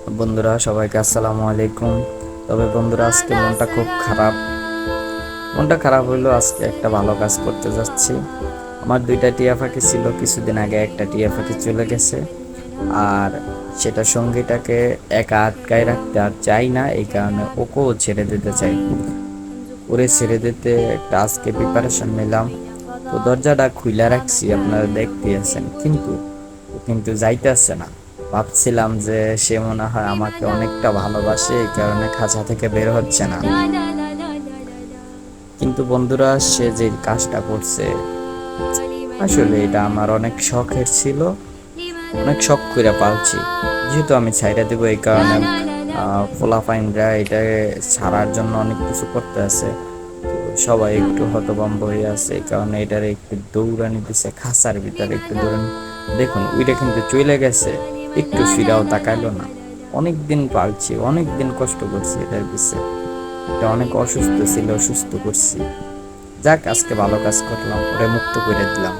বন্ধুরা সবাইকে আসসালামু আলাইকুম। তবে বন্ধুরা আজকে মনটা খুব খারাপ। মনটা খারাপ হইলো, আজকে একটা ভালো কাজ করতে যাচ্ছি। আমার দুইটা টিয়া পাখি ছিল, কিছুদিন আগে একটা টিয়া পাখি চলে গেছে। আর সেটা সঙ্গীটাকে একা আটকায় রাখতে আর চাই না, এই কারণে ওকেও ছেড়ে দিতে চাই। ওরে ছেড়ে দিতে একটা আজকে প্রিপারেশন নিলাম। তো দরজাটা খুইলা রাখছি, আপনারা দেখতে আছেন, কিন্তু ও কিন্তু যাইতেছে না। ভাবছিলাম যে সে মনে হয় আমাকে অনেকটা ভালোবাসে, এই কারণে খাঁচা থেকে বের হচ্ছে না। কিন্তু বন্ধুরা, সে যে কাজটা করছে, আসলে এটা আমার অনেক শখের ছিল। অনেক শখ করে পালছি, যেহেতু আমি ছাইড়া দেবো এই কারণে পোলাপাইনরা এটা ছাড়ার জন্য অনেক কিছু করতে আছে। তো সবাই একটু হতভম্ব হয়ে আছে, এই কারণে এটারে একটু দৌড়ানি দিছে খাঁচার ভিতরে একটু দৌড়ানি। দেখুন ওইটা কিন্তু চলে গেছে, একটু ফিরাও তাকাইলো না। অনেক দিন পালছি, অনেক দিন কষ্ট করছি এটার পিছে। এটা অনেক অসুস্থ ছিল, সুস্থ করছি। যাক, আজকে ভালো কাজ করলাম, ওরে মুক্ত করে দিলাম।